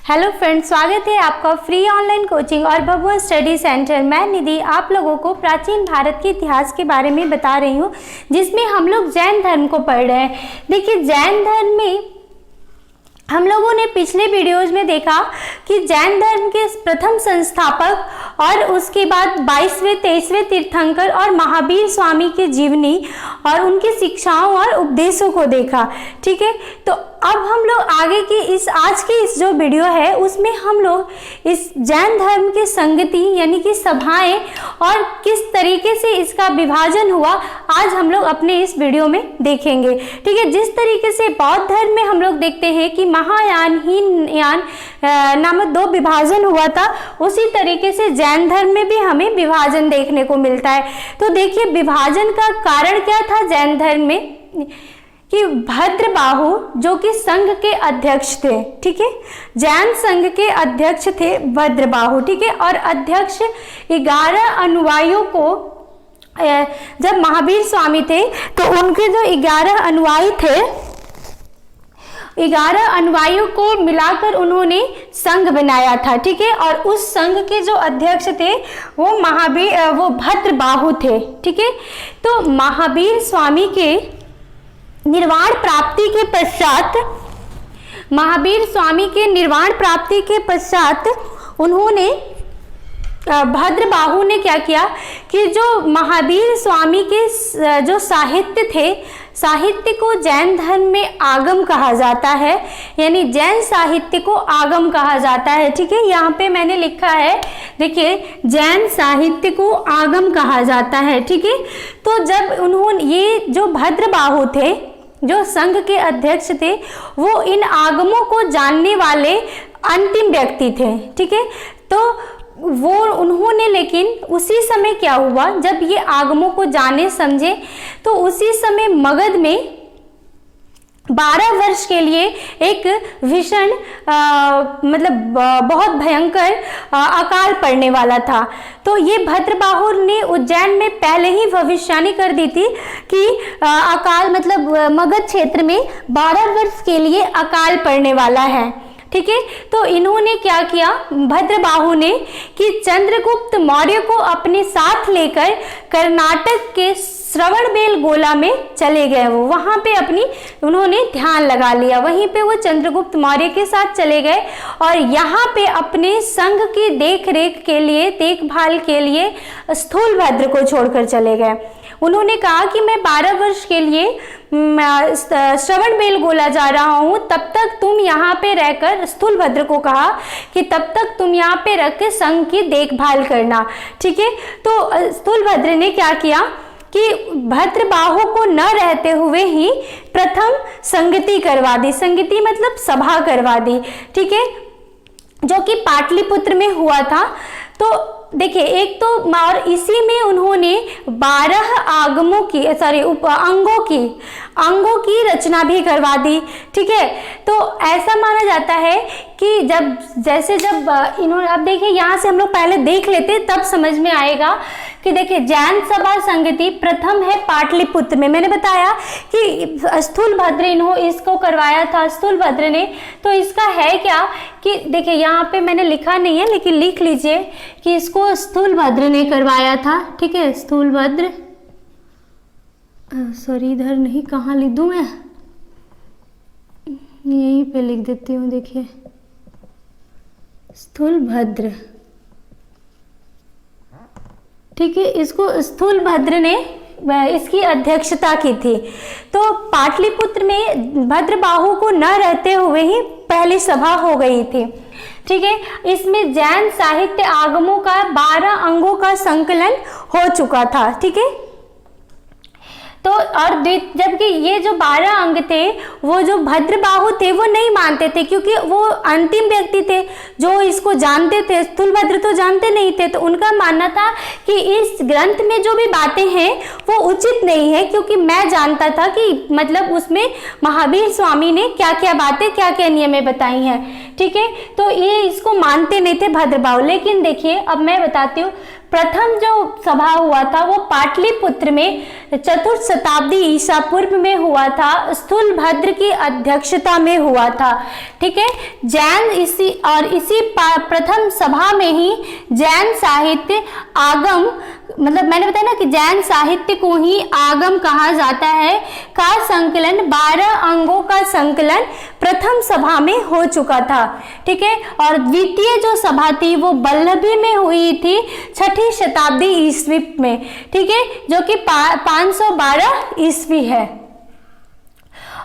Hello friends, स्वागत है आपका फ्री ऑनलाइन कोचिंग और भगवान स्टडी सेंटर। मैं निधि आप लोगों को प्राचीन भारत के इतिहास के बारे में बता रही हूँ, जिसमें हम लोग जैन धर्म को पढ़ रहे हैं। देखिए, जैन धर्म में हम लोगों ने पिछले वीडियोज में देखा कि जैन धर्म के प्रथम संस्थापक और उसके बाद 22वें 23वें तीर्थंकर और महावीर स्वामी की जीवनी और उनकी शिक्षाओं और उपदेशों को देखा। ठीक है, तो अब हम लोग आगे की आज की इस जो वीडियो है उसमें हम लोग इस जैन धर्म की संगति यानी कि सभाएं और किस तरीके से इसका विभाजन हुआ आज हम लोग अपने इस वीडियो में देखेंगे। ठीक है, जिस तरीके से बौद्ध धर्म में हम लोग देखते हैं कि महायान हीनयान नामक दो विभाजन हुआ था, उसी तरीके से जैन धर्म में भी हमें विभाजन देखने को मिलता है। तो देखिए, विभाजन का कारण क्या था जैन धर्म में कि भद्रबाहु जो कि संघ के अध्यक्ष थे। ठीक है, जैन संघ के अध्यक्ष थे भद्रबाहु। ठीक है, और अध्यक्ष 11 अनुयायियों को जब महावीर स्वामी थे तो उनके जो 11 अनुयायी थे, 11 अनुयायियों को मिलाकर उन्होंने संघ बनाया था। ठीक है, और उस संघ के जो अध्यक्ष थे वो भद्रबाहु थे। ठीक है, तो महावीर स्वामी के निर्वाण प्राप्ति के पश्चात उन्होंने भद्रबाहु ने क्या किया कि जो महावीर स्वामी के जो साहित्य थे, साहित्य को जैन धर्म में आगम कहा जाता है, यानी जैन साहित्य को आगम कहा जाता है। ठीक है, यहाँ पे मैंने लिखा है, देखिए, जैन साहित्य को आगम कहा जाता है। ठीक है, तो जब उन्होंने ये जो भद्रबाहु थे, जो संघ के अध्यक्ष थे, वो इन आगमों को जानने वाले अंतिम व्यक्ति थे। ठीक है, तो वो उन्होंने लेकिन उसी समय क्या हुआ, जब ये आगमों को जाने समझे तो उसी समय मगध में 12 वर्ष के लिए एक भीषण बहुत भयंकर अकाल पड़ने वाला था। तो ये भद्रबाहु ने उज्जैन में पहले ही भविष्यवाणी कर दी थी कि अकाल मगध क्षेत्र में 12 वर्ष के लिए अकाल पड़ने वाला है। ठीक है, तो इन्होंने क्या किया भद्रबाहु ने कि चंद्रगुप्त मौर्य को अपने साथ लेकर कर्नाटक के श्रवणबेलगोला में चले गए। वो वहाँ पे उन्होंने ध्यान लगा लिया, वहीं पे वो चंद्रगुप्त मौर्य के साथ चले गए और यहाँ पे अपने संघ की देखभाल के लिए स्थूलभद्र को छोड़कर चले गए। उन्होंने कहा कि मैं 12 वर्ष के लिए श्रवणबेलगोला जा रहा हूँ, तब तक तुम यहाँ पे रहकर, स्थूलभद्र को कहा कि तब तक तुम यहाँ पे रख के संघ की देखभाल करना। ठीक है, तो स्थूलभद्र ने क्या किया कि भद्रबाहु को न रहते हुए ही प्रथम संगति करवा दी। संगति मतलब सभा करवा दी। ठीक है, जो कि पाटलिपुत्र में हुआ था। तो देखिए, एक तो और इसी में उन्होंने 12 अंगों की रचना भी करवा दी। ठीक है, तो ऐसा माना जाता है कि जब इन्होंने, अब देखिए यहाँ से हम लोग पहले देख लेते तब समझ में आएगा कि देखिए, जैन सभा संगति प्रथम है पाटलिपुत्र में। मैंने बताया कि स्थूलभद्र इसको करवाया था स्थूलभद्र ने। तो इसका है क्या कि देखिए, यहाँ पे मैंने लिखा नहीं है लेकिन लिख लीजिए कि इसको स्थूलभद्र ने करवाया था। ठीक है, स्थूलभद्र, सॉरी इधर नहीं, कहाँ लिख दूँ मैं, यहीं पे लिख देती हूँ। देखिए, स्थूलभद्र। ठीक है, इसको स्थूलभद्र ने इसकी अध्यक्षता की थी। तो पाटलिपुत्र में भद्रबाहु को न रहते हुए ही पहली सभा हो गई थी। ठीक है, इसमें जैन साहित्य आगमों का 12 अंगों का संकलन हो चुका था। ठीक है, तो और जबकि ये जो 12 अंग थे, वो जो भद्रबाहु थे वो नहीं मानते थे, क्योंकि वो अंतिम व्यक्ति थे जो इसको जानते थे। स्थूलभद्र तो जानते नहीं थे, तो उनका मानना था कि इस ग्रंथ में जो भी बातें हैं वो उचित नहीं है, क्योंकि मैं जानता था कि उसमें महावीर स्वामी ने क्या क्या बातें, क्या क्या नियमें बताई हैं। ठीक है, तो ये इसको मानते नहीं थे भद्रबाहु। लेकिन देखिए, अब मैं बताती हूँ, प्रथम जो सभा हुआ था वो पाटलिपुत्र में चतुर्थ शताब्दी ईसा पूर्व में हुआ था, स्थूलभद्र की अध्यक्षता में हुआ था। ठीक है, जैन इसी प्रथम सभा में ही जैन साहित्य आगम, मतलब मैंने बताया ना कि जैन साहित्य को ही आगम कहा जाता है, का संकलन 12 अंगों का संकलन प्रथम सभा में हो चुका था। ठीक है, और द्वितीय जो सभा थी वो वल्लभी में हुई थी 6ठी शताब्दी ईस्वी में। ठीक है, जो कि 512 ईस्वी है।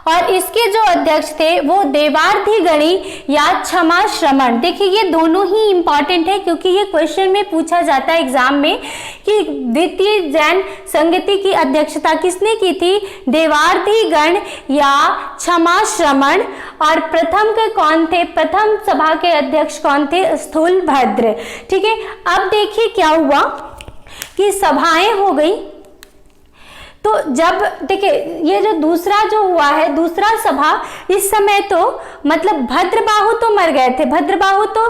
और इसके जो अध्यक्ष थे वो देवार्धी गणी या क्षमा श्रमण। देखिए ये दोनों ही इंपॉर्टेंट है क्योंकि ये क्वेश्चन में पूछा जाता है एग्जाम में कि द्वितीय जैन संगति की अध्यक्षता किसने की थी, देवार्धी गण या क्षमा श्रमण। और प्रथम के कौन थे, प्रथम सभा के अध्यक्ष कौन थे, स्थूलभद्र। ठीक है, अब देखिए क्या हुआ कि सभाएं हो गई। तो जब देखिए ये जो दूसरा जो हुआ है, दूसरा सभा, इस समय तो मतलब भद्रबाहु तो मर गए थे। भद्रबाहु तो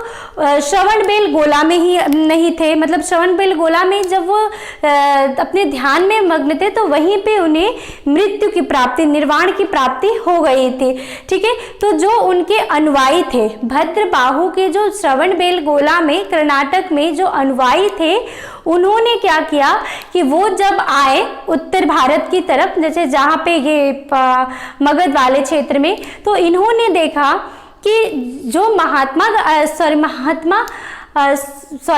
श्रवणबेलगोला में ही नहीं थे, मतलब श्रवणबेलगोला में जब वो अपने ध्यान में मग्न थे तो वहीं पे उन्हें मृत्यु की प्राप्ति, निर्वाण की प्राप्ति हो गई थी। ठीक है, तो जो उनके अनुयायी थे भद्रबाहु के, जो श्रवणबेलगोला में कर्नाटक में जो अनुयायी थे, उन्होंने क्या किया कि वो जब आए उत्तर भारत की तरफ, जैसे जहाँ पे ये मगध वाले क्षेत्र में, तो इन्होंने देखा कि जो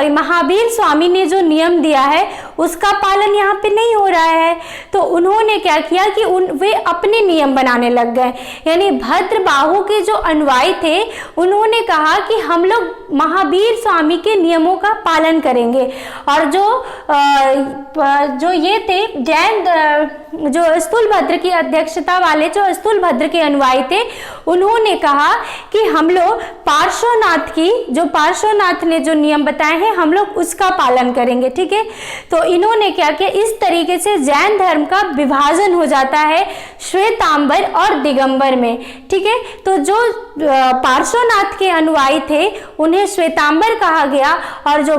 महावीर स्वामी ने जो नियम दिया है उसका पालन यहाँ पे नहीं हो रहा है। तो उन्होंने क्या किया कि वे अपने नियम बनाने लग गए। यानी भद्रबाहु के जो अनुयायी थे उन्होंने कहा कि हम लोग महावीर स्वामी के नियमों का पालन करेंगे। और जो ये थे जैन, जो स्थूलभद्र की अध्यक्षता वाले जो स्थूलभद्र के अनुयायी थे, उन्होंने कहा कि हम लोग पार्श्वनाथ ने जो नियम बताए हैं हम लोग उसका पालन करेंगे। ठीक है, तो इन्होंने क्या किया, इस तरीके से जैन धर्म का विभाजन हो जाता है श्वेतांबर और दिगंबर में। ठीक है, तो जो पार्श्वनाथ के अनुयायी थे उन्हें श्वेतांबर कहा गया और जो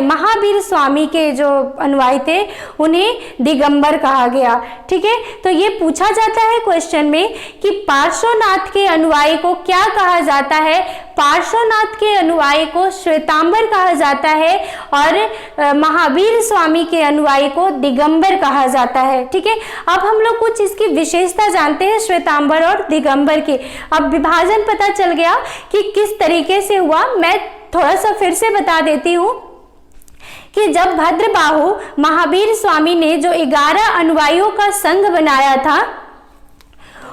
महावीर स्वामी के जो अनुयायी थे उन्हें दिगंबर कहा गया। ठीक है, तो ये पूछा जाता है क्वेश्चन में कि पार्श्वनाथ के अनुयायी को क्या कहा जाता है, पार्श्वनाथ के अनुयायी को श्वेतांबर कहा जाता है और महावीर स्वामी के अनुयायी को दिगंबर कहा जाता है। ठीक है, अब हम लोग कुछ इसकी विशेषता जानते हैं श्वेतांबर और दिगंबर की। अब विभाजन पता चल गया कि किस तरीके से हुआ, मैं थोड़ा सा फिर से बता देती हूँ कि जब भद्रबाहु महावीर स्वामी ने जो 11 अनुयायियों का संघ बनाया था,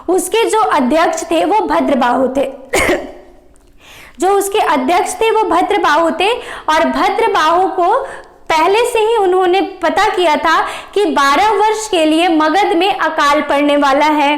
उसके जो अध्यक्ष थे वो भद्रबाहु थे जो उसके अध्यक्ष थे वो भद्रबाहु थे। और भद्रबाहु को पहले से ही उन्होंने पता किया था कि 12 वर्ष के लिए मगध में अकाल पड़ने वाला है।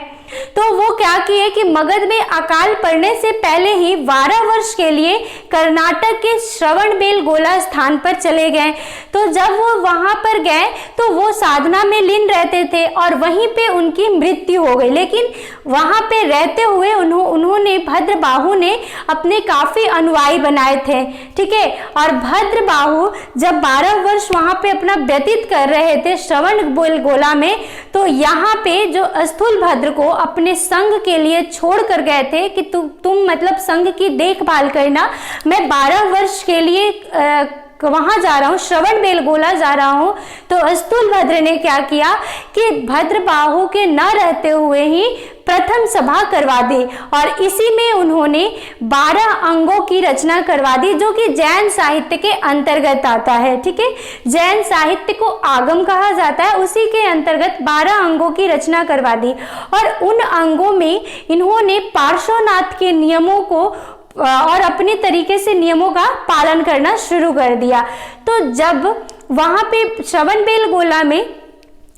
तो वो क्या किए कि मगध में अकाल पड़ने से पहले ही 12 वर्ष के लिए कर्नाटक के श्रवणबेलगोला स्थान पर चले गए। तो जब वो वहां पर गए तो वो साधना में लीन रहते थे और वहीं पे उनकी मृत्यु हो गई। लेकिन वहां पे रहते हुए उन्होंने भद्रबाहु ने अपने काफी अनुयायी बनाए थे। ठीक है, और भद्रबाहु जब 12 वर्ष वहां पे अपना व्यतीत कर रहे थे श्रवणबेलगोला में, तो यहाँ पे जो स्थूलभद्र को अपने संघ के लिए छोड़ कर गए थे कि तुम मतलब संघ की देखभाल करना, मैं 12 वर्ष के लिए वहां जा रहा हूँ, श्रवणबेलगोला जा रहा हूँ। तो स्थूलभद्र ने क्या किया कि भद्रबाहु के न रहते हुए ही प्रथम सभा करवा दी और इसी में उन्होंने 12 अंगों की रचना करवा दी, जो कि जैन साहित्य के अंतर्गत आता है। ठीक है, जैन साहित्य को आगम कहा जाता है, उसी के अंतर्गत 12 अंगों की रचना करवा दी। और उन अंगों में इन्होंने पार्श्वनाथ के नियमों को और अपने तरीके से नियमों का पालन करना शुरू कर दिया। तो जब वहां पे श्रवणबेलगोला में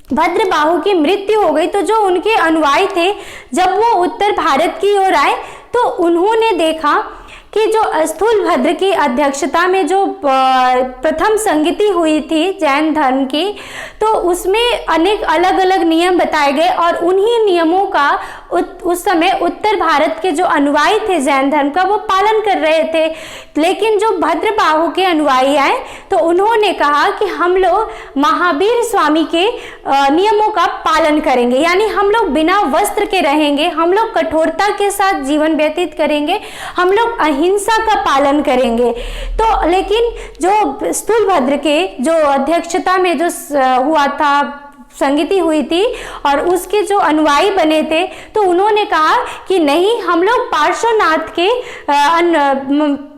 भद्रबाहु की मृत्यु हो गई, तो जो उनके अनुयायी थे जब वो उत्तर भारत की ओर आए तो उन्होंने देखा कि जो स्थूलभद्र की अध्यक्षता में जो प्रथम संगति हुई थी जैन धर्म की, तो उसमें अनेक अलग अलग नियम बताए गए और उन्हीं नियमों का उस समय उत्तर भारत के जो अनुयायी थे जैन धर्म का वो पालन कर रहे थे। लेकिन जो भद्रबाहु के अनुयायी आए तो उन्होंने कहा कि हम लोग महावीर स्वामी के नियमों का पालन करेंगे, यानी हम लोग बिना वस्त्र के रहेंगे, हम लोग कठोरता के साथ जीवन व्यतीत करेंगे, हम लोग अहिंसा का पालन करेंगे। तो लेकिन जो स्थूलभद्र के जो अध्यक्षता में जो हुआ था संगति हुई थी और उसके जो अनुयायी बने थे, तो उन्होंने कहा कि नहीं, हम लोग पार्श्वनाथ के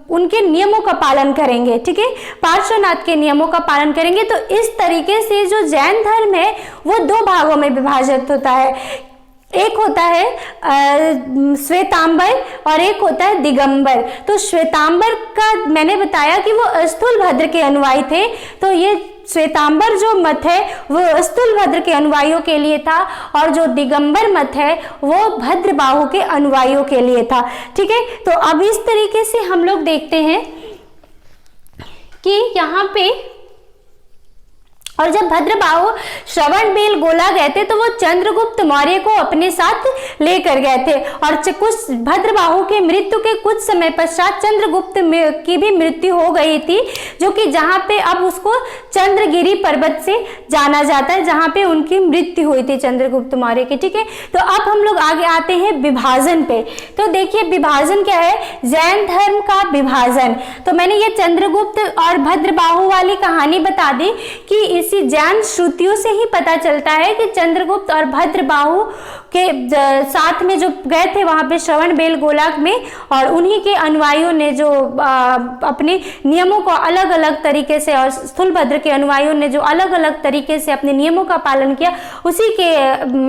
उनके नियमों का पालन करेंगे। ठीक है, पार्श्वनाथ के नियमों का पालन करेंगे। तो इस तरीके से जो जैन धर्म है वो दो भागों में विभाजित होता है। एक होता है श्वेतांबर और एक होता है दिगंबर। तो श्वेतांबर का मैंने बताया कि वो स्थूलभद्र के अनुयायी थे, तो ये श्वेतांबर जो मत है वो स्थूलभद्र के अनुयायियों के लिए था और जो दिगंबर मत है वो भद्रबाहु के अनुयायियों के लिए था। ठीक है, तो अब इस तरीके से हम लोग देखते हैं कि यहाँ पे, और जब भद्रबाहु श्रवणबेलगोला गए थे तो वो चंद्रगुप्त मौर्य को अपने साथ लेकर गए थे और कुछ भद्रबाहु के मृत्यु के कुछ समय पश्चात चंद्रगुप्त की भी मृत्यु हो गई थी, जो कि जहाँ पे अब उसको चंद्रगिरी पर्वत से जाना जाता है, जहाँ पे उनकी मृत्यु हुई थी चंद्रगुप्त मौर्य की। ठीक है, तो अब हम लोग आगे आते हैं विभाजन पे। तो देखिए विभाजन क्या है, जैन धर्म का विभाजन। तो मैंने ये चंद्रगुप्त और भद्रबाहु वाली कहानी बता दी कि इसी जैन श्रुतियों से ही पता चलता है कि चंद्रगुप्त और भद्रबाहु के साथ में जो गए थे वहां पे श्रवणबेलगोला में, और उन्हीं के अनुयायियों ने जो अपने नियमों को अलग अलग तरीके से, और स्थूलभद्र के अनुयायियों ने जो अलग अलग तरीके से अपने नियमों का पालन किया, उसी के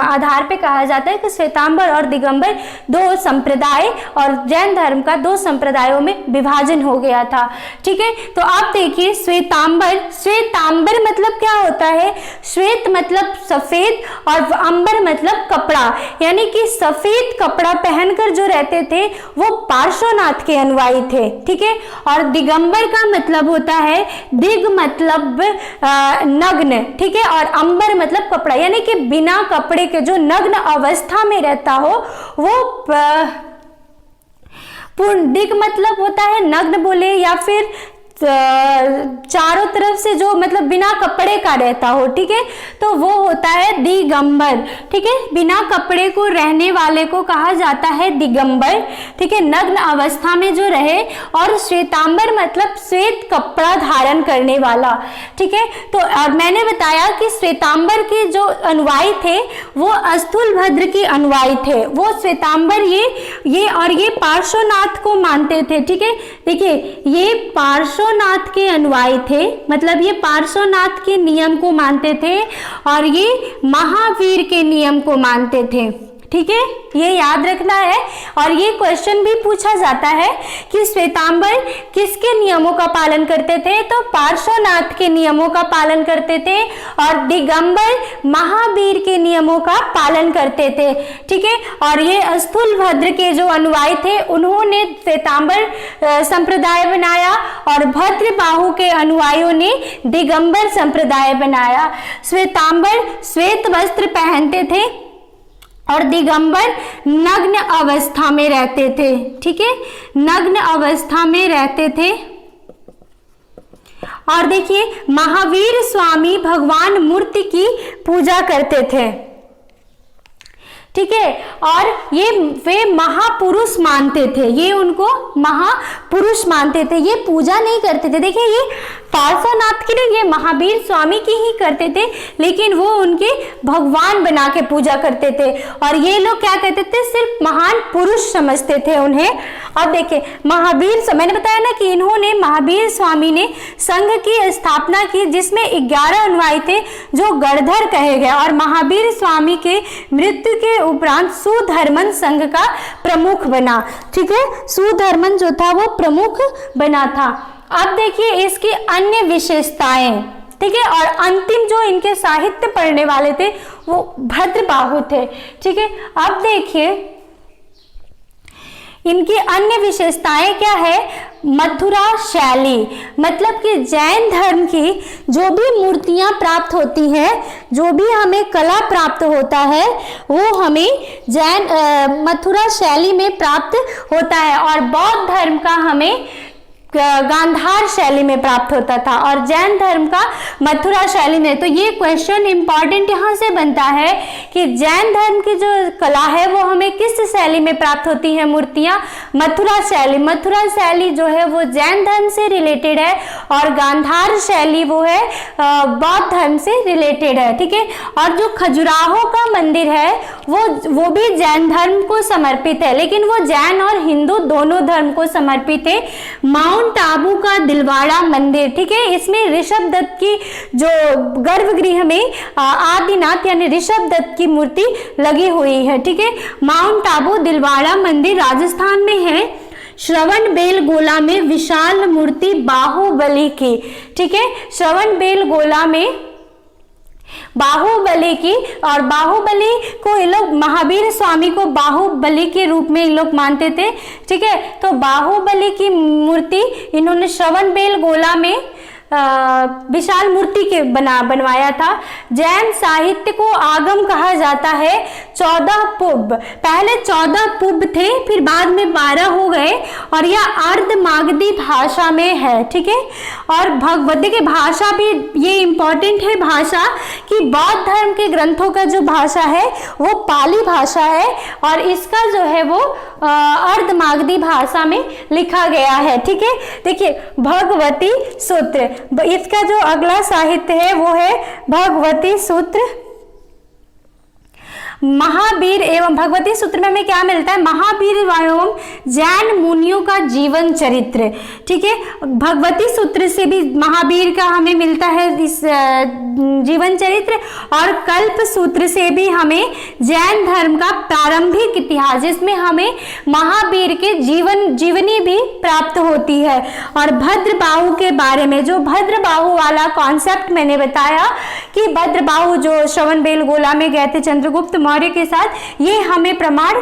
आधार पे कहा जाता है कि श्वेतांबर और दिगंबर दो संप्रदाय और जैन धर्म का दो संप्रदायों में विभाजन हो गया था। ठीक है, तो आप देखिए श्वेतांबर मतलब क्या होता है, श्वेत मतलब सफेद और अंबर मतलब कपड़ा, यानी कि सफेद कपड़ा पहनकर जो रहते थे वो पार्श्वनाथ के अनुयायी थे। ठीक है, और दिगंबर का मतलब होता है, दिग मतलब नग्न। ठीक है, और अंबर मतलब कपड़ा, यानी कि बिना कपड़े के जो नग्न अवस्था में रहता हो वो पूर्ण। दिग मतलब होता है नग्न बोले, या फिर चारों तरफ से जो मतलब बिना कपड़े का रहता हो। ठीक है, तो वो होता है दिगंबर। ठीक है, बिना कपड़े को रहने वाले को कहा जाता है दिगंबर। ठीक है, नग्न अवस्था में जो रहे। और श्वेतांबर मतलब श्वेत कपड़ा धारण करने वाला। ठीक है, तो और मैंने बताया कि श्वेतांबर के जो अनुयायी थे वो स्थूलभद्र के अनुयायी थे। वो श्वेतांबर ये और ये पार्श्वनाथ को मानते थे। ठीक है, देखिए ये पार्श्वनाथ के अनुयायी थे, मतलब ये पार्श्वनाथ के नियम को मानते थे और ये महावीर के नियम को मानते थे। ठीक है, ये याद रखना है। और ये क्वेश्चन भी पूछा जाता है कि श्वेतांबर किसके नियमों का पालन करते थे, तो पार्श्वनाथ के नियमों का पालन करते थे, और दिगंबर महावीर के नियमों का पालन करते थे। ठीक है, और ये स्थूलभद्र के जो अनुयायी थे उन्होंने श्वेतांबर संप्रदाय बनाया और भद्रबाहु के अनुयायियों ने दिगंबर संप्रदाय बनाया। श्वेतांबर श्वेत वस्त्र पहनते थे और दिगंबर नग्न अवस्था में रहते थे। ठीक है, नग्न अवस्था में रहते थे। और देखिए महावीर स्वामी भगवान मूर्ति की पूजा करते थे। ठीक है, और ये वे महापुरुष मानते थे, ये उनको महापुरुष मानते थे, ये पूजा नहीं करते थे। देखिए ये पार्श्वनाथ के लिए ये महावीर स्वामी की ही करते थे, लेकिन वो उनके भगवान बना के पूजा करते थे। और ये लोग क्या कहते थे, सिर्फ महान पुरुष समझते थे उन्हें। अब देखिए महावीर, मैंने बताया ना कि इन्होंने, महावीर स्वामी ने संघ की स्थापना की जिसमें 11 अनुयायी थे जो गणधर कहे गए, और महावीर स्वामी के मृत्यु के उपरांत सुधर्मन संघ का प्रमुख बना। ठीक है, सुधर्मन जो था वो प्रमुख बना था। अब देखिए इसकी अन्य विशेषताएं। ठीक है, और अंतिम जो इनके साहित्य पढ़ने वाले थे वो भद्रबाहु थे। ठीक है, अब देखिए इनकी अन्य विशेषताएं क्या है? मथुरा शैली, मतलब कि जैन धर्म की जो भी मूर्तियां प्राप्त होती हैं, जो भी हमें कला प्राप्त होता है, वो हमें मथुरा शैली में प्राप्त होता है, और बौद्ध धर्म का हमें गांधार शैली में प्राप्त होता था, और जैन धर्म का मथुरा शैली में। तो ये क्वेश्चन इंपॉर्टेंट यहाँ से बनता है कि जैन धर्म की जो कला है वो हमें किस शैली में प्राप्त होती है मूर्तियां? मथुरा शैली। मथुरा शैली जो है वो जैन धर्म से रिलेटेड है, और गांधार शैली वो है बौद्ध धर्म से रिलेटेड है, ठीक है। और जो खजुराहो का मंदिर है वो भी जैन धर्म को समर्पित है, लेकिन वो जैन और हिंदू दोनों धर्म को समर्पित है। माउंट आबू का दिलवाड़ा मंदिर, ठीक है, इसमें ऋषभ दत्त की जो गर्भगृह में आदिनाथ यानी ऋषभ दत्त की मूर्ति लगी हुई है, ठीक है। माउंट आबू दिलवाड़ा मंदिर राजस्थान में है। श्रवण बेलगोला में विशाल मूर्ति बाहुबली की, ठीक है, श्रवण बेलगोला में बाहुबली की, और बाहुबली को ये लोग महावीर स्वामी को बाहुबली के रूप में ये लोग मानते थे, ठीक है। तो बाहुबली की मूर्ति इन्होंने श्रवण बेलगोला में विशाल मूर्ति के बनवाया था। जैन साहित्य को आगम कहा जाता है। 14 पुब, पहले 14 पुब थे, फिर बाद में 12 हो गए, और यह अर्ध मागधी भाषा में है, ठीक है। और भगवती की भाषा भी ये इंपॉर्टेंट है भाषा, कि बौद्ध धर्म के ग्रंथों का जो भाषा है वो पाली भाषा है, और इसका जो है वो अर्ध मागधी भाषा में लिखा गया है, ठीक है। देखिए भगवती सूत्र, इसका जो अगला साहित्य है वो है भगवती सूत्र। महावीर एवं भगवती सूत्र में हमें क्या मिलता है? महावीर एवं जैन मुनियों का जीवन चरित्र, ठीक है। भगवती सूत्र से भी महावीर का हमें मिलता है इस जीवन चरित्र, और कल्प सूत्र से भी हमें जैन धर्म का प्रारंभिक इतिहास, जिसमें हमें महावीर के जीवनी भी प्राप्त होती है। और भद्रबाहु के बारे में, जो भद्रबाहु वाला कॉन्सेप्ट मैंने बताया कि भद्रबाहु जो श्रवण बेलगोला में गए थे चंद्रगुप्त मौर्य के साथ, ये हमें प्रमाण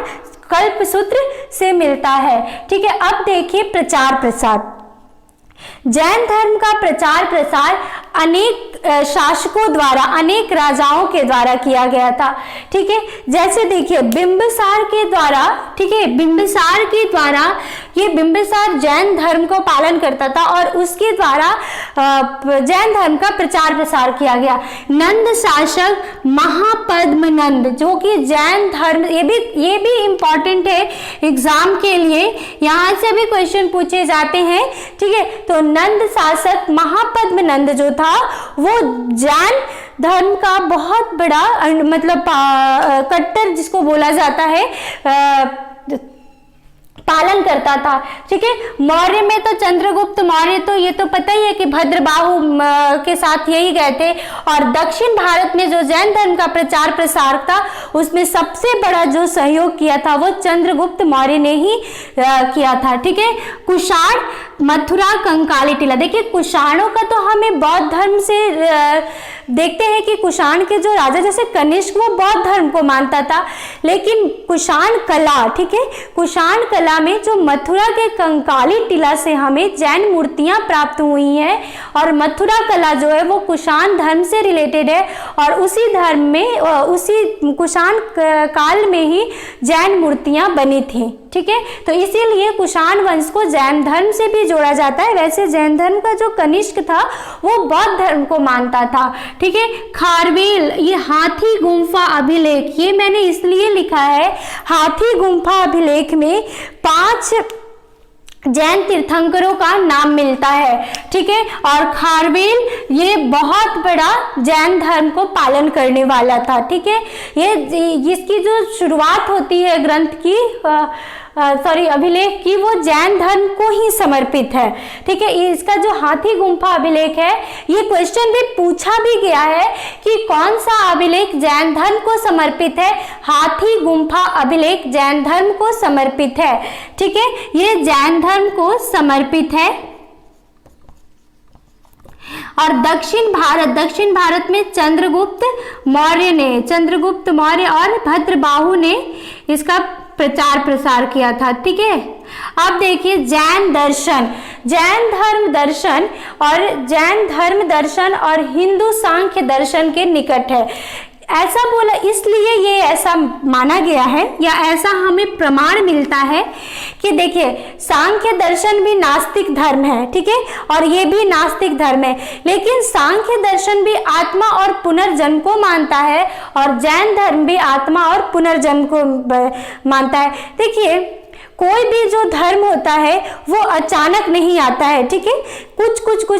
कल्प सूत्र से मिलता है, ठीक है। अब देखिए प्रचार प्रसार। जैन धर्म का प्रचार प्रसार अनेक शासकों द्वारा, अनेक राजाओं के द्वारा किया गया था, ठीक है। जैसे देखिए बिंबिसार के द्वारा, ठीक है, बिंबिसार के द्वारा, ये बिंबिसार जैन धर्म को पालन करता था, और उसके द्वारा जैन धर्म का प्रचार प्रसार किया गया। नंद शासक महापद्म नंद, जो कि जैन धर्म, ये भी इंपॉर्टेंट है एग्जाम के लिए, यहाँ से भी क्वेश्चन पूछे जाते हैं, ठीक है। तो नंद शासक महापद्म नंद जो था वो जैन धर्म का बहुत बड़ा मतलब कट्टर जिसको बोला जाता है पालन करता था, ठीक है। मौर्य में तो चंद्रगुप्त मौर्य, तो ये तो पता ही है कि भद्रबाहु के साथ यही गए थे। और दक्षिण भारत में जो जैन धर्म का प्रचार प्रसार था, उसमें सबसे बड़ा जो सहयोग किया था वो चंद्रगुप्त मौर्य ने ही किया था, ठीक है। कुषाण, मथुरा, कंकाली टीला। देखिए कुषाणों का तो हमें बौद्ध धर्म से देखते हैं कि कुषाण के जो राजा जैसे कनिष्क, वो बौद्ध धर्म को मानता था, लेकिन कुषाण कला, ठीक है, कुषाण कला में जो मथुरा के कंकाली टीला से हमें जैन मूर्तियां प्राप्त हुई हैं, और मथुरा कला जो है वो कुषाण धर्म से रिलेटेड है, और उसी धर्म में, उसी कुषाण काल में ही जैन मूर्तियां बनी थी, ठीक है। तो इसीलिए कुषाण वंश को जैन धर्म से भी जोड़ा जाता है। वैसे जैन धर्म का जो कनिष्क था वो बौद्ध धर्म को मानता था, ठीक है। खारवेल, ये हाथी गुम्फा अभिलेख, ये मैंने इसलिए लिखा है, हाथी गुम्फा अभिलेख में 5 जैन तीर्थंकरों का नाम मिलता है, ठीक है। और खारवेल ये बहुत बड़ा जैन धर्म को पालन करने वाला था, ठीक है। ये इसकी जो शुरुआत होती है ग्रंथ की, अभिलेख की, वो जैन धर्म को ही समर्पित है, ठीक है। इसका जो हाथी गुम्फा अभिलेख है, ये क्वेश्चन भी पूछा भी गया है कि कौन सा अभिलेख जैन धर्म को समर्पित है। हाथी गुम्फा अभिलेख जैन धर्म को समर्पित है, ठीक है, ये जैन धर्म को समर्पित है। और दक्षिण भारत में चंद्रगुप्त मौर्य और भद्रबाहु ने इसका प्रचार प्रसार किया था। ठीक है, अब देखिए जैन दर्शन, जैन धर्म दर्शन और हिंदू सांख्य दर्शन के निकट है। ऐसा बोला इसलिए ये ऐसा माना गया है या ऐसा हमें प्रमाण मिलता है कि देखिए सांख्य दर्शन भी नास्तिक धर्म है, ठीक है, और ये भी नास्तिक धर्म है, लेकिन सांख्य दर्शन भी आत्मा और पुनर्जन्म को मानता है और जैन धर्म भी आत्मा और पुनर्जन्म को मानता है। देखिए कोई भी जो धर्म होता है वो अचानक नहीं आता है, ठीक है,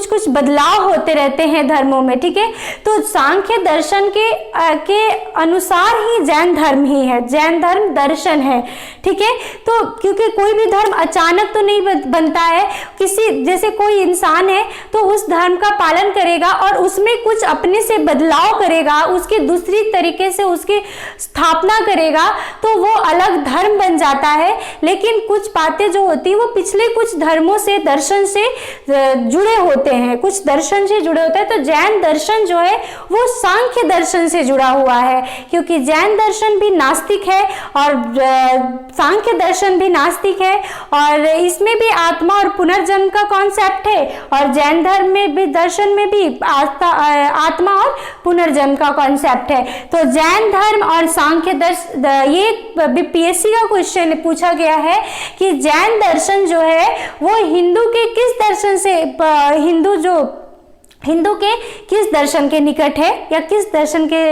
कुछ बदलाव होते रहते हैं धर्मों में। ठीक है, तो सांख्य दर्शन के अनुसार ही जैन धर्म ही है, जैन धर्म दर्शन है। ठीक है, तो क्योंकि कोई भी धर्म अचानक तो नहीं बनता है, किसी जैसे कोई इंसान है तो उस धर्म का पालन करेगा और उसमें कुछ अपने से बदलाव करेगा, उसकी दूसरी तरीके से उसकी स्थापना करेगा तो वो अलग धर्म बन जाता है। लेकिन कुछ बातें जो होती है वो पिछले कुछ धर्मों से, दर्शन से जुड़े होते हैं, कुछ दर्शन से जुड़े होते हैं। तो जैन दर्शन जो है वो सांख्य दर्शन से जुड़ा हुआ है, क्योंकि जैन दर्शन भी नास्तिक है और सांख्य दर्शन भी नास्तिक है और इसमें भी आत्मा और पुनर्जन्म का कॉन्सेप्ट है और जैन धर्म में भी, दर्शन में भी आत्मा और पुनर्जन्म का कॉन्सेप्ट है। तो जैन धर्म और सांख्य दर्शन, ये बीपीएससी का क्वेश्चन पूछा गया है कि जैन दर्शन जो है वो हिंदू के किस दर्शन से, हिंदू के किस दर्शन के निकट है या किस दर्शन के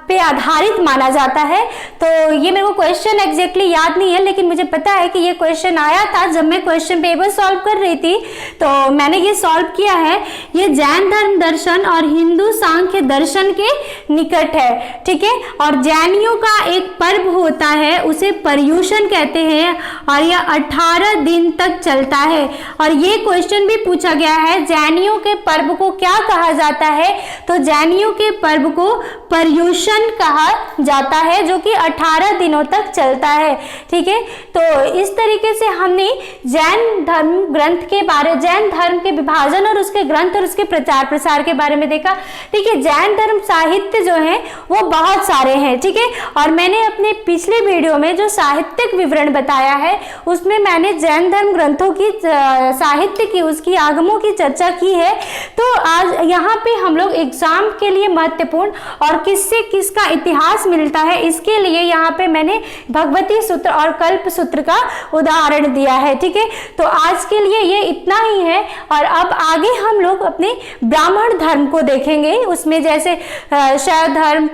पे आधारित माना जाता है। तो ये मेरे को क्वेश्चन एग्जैक्टली याद नहीं है, लेकिन मुझे पता है कि ये क्वेश्चन आया था जब मैं क्वेश्चन पेपर सॉल्व कर रही थी, तो मैंने ये सॉल्व किया है। ये जैन धर्म दर्शन और हिंदू सांख्य दर्शन के निकट है। ठीक है, और जैनियों का एक पर्व होता है, उसे पर्युषण कहते हैं और यह 18 दिन तक चलता है। और ये क्वेश्चन भी पूछा गया है, जैनियों के पर्व को क्या कहा जाता है? तो जैनियों के पर्व को पर्युषण कहा जाता है, जो कि 18 दिनों तक चलता है। ठीक है, तो इस तरीके से हमने जैन धर्म ग्रंथ के बारे, जैन धर्म के विभाजन और उसके ग्रंथ और उसके प्रचार प्रसार के बारे में देखा। ठीक है, जैन धर्म साहित्य जो है वो बहुत सारे हैं। ठीक है, और मैंने अपने पिछले वीडियो में जो साहित्यिक विवरण बताया है उसमें मैंने जैन धर्म ग्रंथों की साहित्य की, उसकी आगमों की चर्चा की है। तो आज यहाँ पे हम लोग एग्जाम के लिए महत्वपूर्ण और किससे किसका इतिहास मिलता है इसके लिए यहाँ पे मैंने भगवती सूत्र और कल्प सूत्र का उदाहरण दिया है। ठीक है, तो आज के लिए ये इतना ही है और अब आगे हम लोग अपने ब्राह्मण धर्म को देखेंगे। उसमें जैसे शैव धर्म,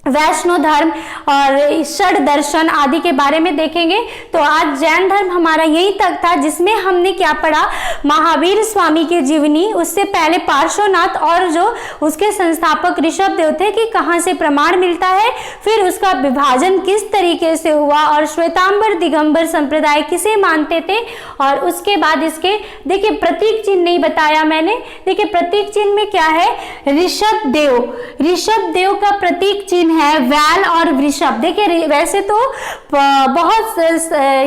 वैष्णव धर्म और षड दर्शन आदि के बारे में देखेंगे। तो आज जैन धर्म हमारा यही तक था, जिसमें हमने क्या पढ़ा, महावीर स्वामी की जीवनी, उससे पहले पार्श्वनाथ और जो उसके संस्थापक ऋषभदेव थे कि कहाँ से प्रमाण मिलता है, फिर उसका विभाजन किस तरीके से हुआ और श्वेतांबर दिगंबर संप्रदाय किसे मानते थे। और उसके बाद इसके देखिए प्रतीक चिन्ह नहीं बताया मैंने। देखिए प्रतीक चिन्ह में क्या है, ऋषभदेव, ऋषभदेव का प्रतीक चिन्ह है वैल और वृषभ। देखिए वैसे तो बहुत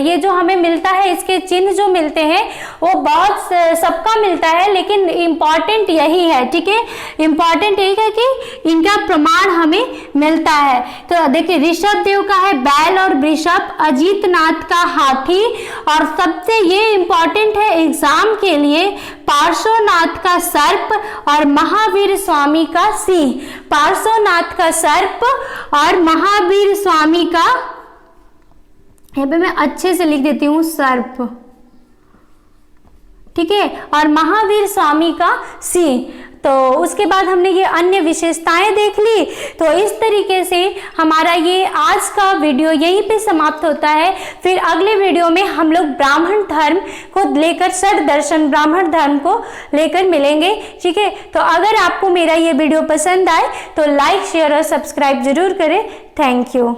ये जो हमें मिलता है, इसके चिन्ह जो मिलते हैं वो बहुत सबका मिलता है, लेकिन इंपॉर्टेंट यही है। ठीक है, इंपॉर्टेंट यही है कि इनका प्रमाण हमें मिलता है। तो देखिए ऋषभदेव का है बैल और वृषभ, अजीतनाथ का हाथी और सबसे ये इंपॉर्टेंट है एग्जाम के लिए, पार्श्वनाथ का सर्प और महावीर स्वामी का सिंह। पार्श्वनाथ का सर्प और महावीर स्वामी का, यहाँ पे मैं अच्छे से लिख देती हूँ, सर्प, ठीक है, और महावीर स्वामी का सिंह। तो उसके बाद हमने ये अन्य विशेषताएं देख ली। तो इस तरीके से हमारा ये आज का वीडियो यहीं पे समाप्त होता है। फिर अगले वीडियो में हम लोग ब्राह्मण धर्म को लेकर, षड दर्शन ब्राह्मण धर्म को लेकर मिलेंगे। ठीक है, तो अगर आपको मेरा ये वीडियो पसंद आए तो लाइक, शेयर और सब्सक्राइब जरूर करें। Thank you.